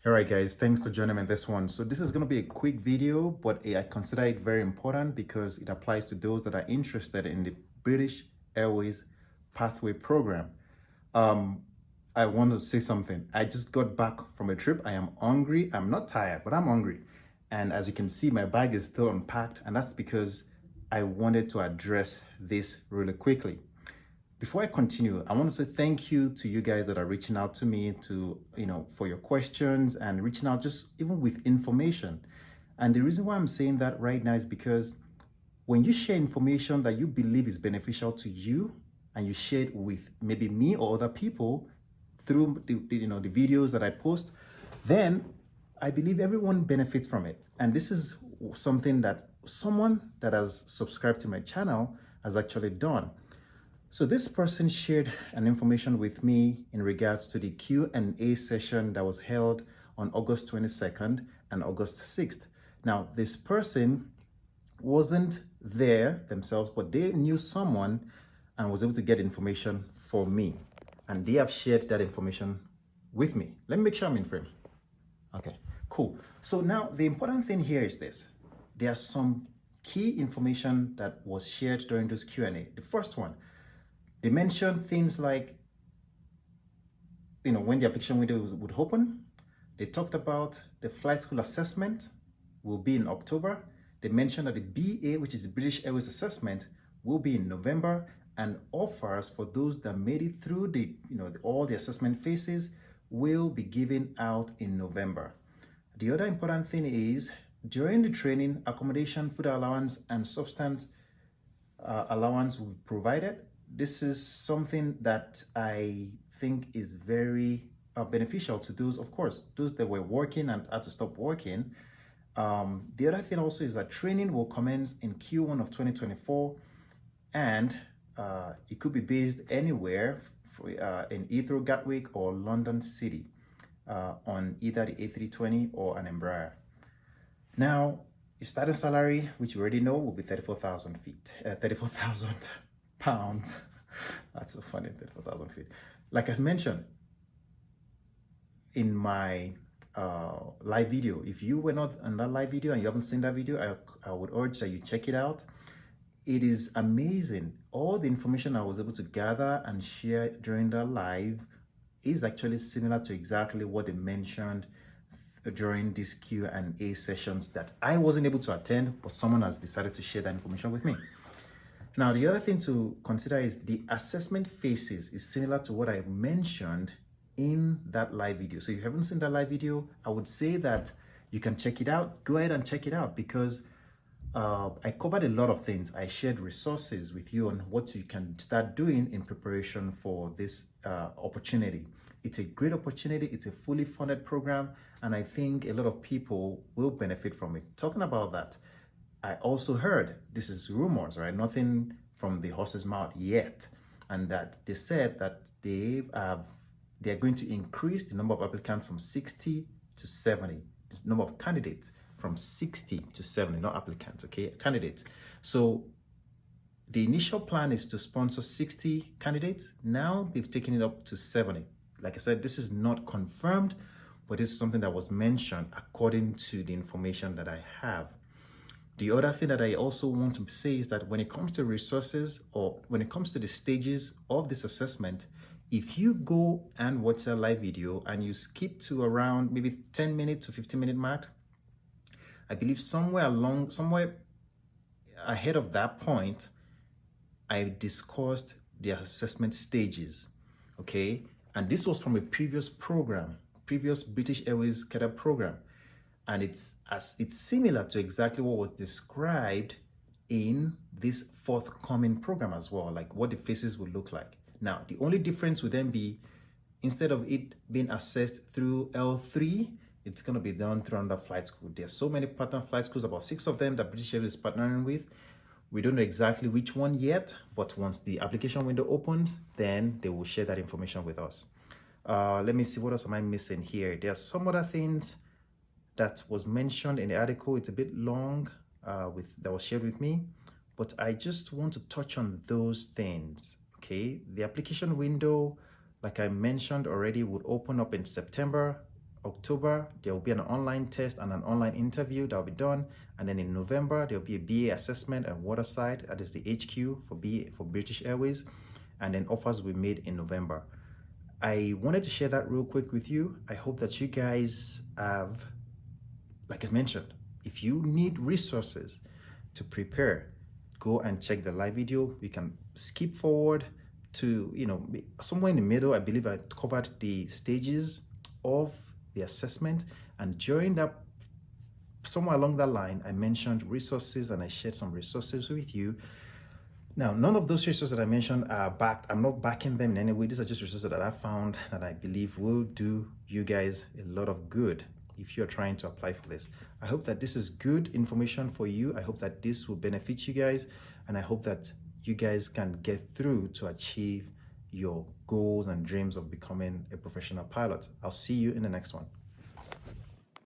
All right, guys, thanks for joining me in this one. So this is going to be a quick video, but I consider it very important because it applies to those that are interested in the British Airways Pathway Program. Um, I want to say something. I just got back from a trip. I am hungry. I'm not tired, but I'm hungry. And as you can see, my bag is still unpacked, and that's because I wanted to address this really quickly. Before I continue, I want to say thank you to you guys that are reaching out to me for your questions and reaching out just even with information. And the reason why I'm saying that right now is because when you share information that you believe is beneficial to you and you share it with maybe me or other people through the videos that I post, then I believe everyone benefits from it. And this is something that someone that has subscribed to my channel has actually done. So this person shared an information with me in regards to the Q&A session that was held on August 22nd and August 6th. Now, this person wasn't there themselves, but they knew someone and was able to get information for me. And they have shared that information with me. Let me make sure I'm in frame. Okay, cool. So now the important thing here is this. There are some key information that was shared during this Q&A. The first one, they mentioned things like, when the application window would open. They talked about the flight school assessment will be in October. They mentioned that the BA, which is the British Airways assessment, will be in November, and offers for those that made it through all the assessment phases will be given out in November. The other important thing is during the training, accommodation, food allowance, and substance allowance will be provided. This is something that I think is very beneficial to those, of course, those that were working and had to stop working. The other thing also is that training will commence in Q1 of 2024, and it could be based anywhere in Heathrow, Gatwick, or London City on either the A320 or an Embraer. Now, your starting salary, which you already know, will be 34,000 pounds. That's so funny, 34,000 feet. Like I mentioned in my live video, if you were not on that live video and you haven't seen that video, I would urge that you check it out. It is amazing. All the information I was able to gather and share during that live is actually similar to exactly what they mentioned during these Q&A sessions that I wasn't able to attend, but someone has decided to share that information with me. Now, the other thing to consider is the assessment phases is similar to what I mentioned in that live video. So if you haven't seen that live video, I would say that you can check it out. Go ahead and check it out because I covered a lot of things. I shared resources with you on what you can start doing in preparation for this opportunity. It's a great opportunity. It's a fully funded program, and I think a lot of people will benefit from it. Talking about that, I also heard, this is rumors, right? Nothing from the horse's mouth yet, and that they said that they are going to increase the number of applicants from 60 to 70. The number of candidates from 60 to 70, not applicants, okay? Candidates. So the initial plan is to sponsor 60 candidates. Now they've taken it up to 70. Like I said, this is not confirmed, but this is something that was mentioned according to the information that I have. The other thing that I also want to say is that when it comes to resources or when it comes to the stages of this assessment, if you go and watch a live video and you skip to around maybe 10 minutes to 15-minute mark, I believe somewhere ahead of that point, I discussed the assessment stages, okay? And this was from a previous British Airways cadet program. And it's similar to exactly what was described in this forthcoming program as well, like what the phases would look like. Now, the only difference would then be, instead of it being assessed through L3, it's going to be done through another flight school. There's so many partner flight schools, about 6 of them that British Airways is partnering with. We don't know exactly which one yet, but once the application window opens, then they will share that information with us. Let me see, what else am I missing here? There are some other things that was mentioned in the article. It's a bit long that was shared with me, but I just want to touch on those things, okay? The application window, like I mentioned already, would open up in September October, there will be an online test and an online interview that will be done. And then in November, there will be a BA assessment at Waterside, that is the HQ for BA for British Airways. And then offers will be made in November. I wanted to share that real quick with you. I hope that you guys have, like I mentioned, if you need resources to prepare, go and check the live video. We can skip forward to, somewhere in the middle. I believe I covered the stages of the assessment, and during that, somewhere along that line, I mentioned resources and I shared some resources with you. Now, none of those resources that I mentioned are backed. I'm not backing them in any way. These are just resources that I found that I believe will do you guys a lot of good if you're trying to apply for this. I hope that this is good information for you. I hope that this will benefit you guys, and I hope that you guys can get through to achieve your goals and dreams of becoming a professional pilot. I'll see you in the next one.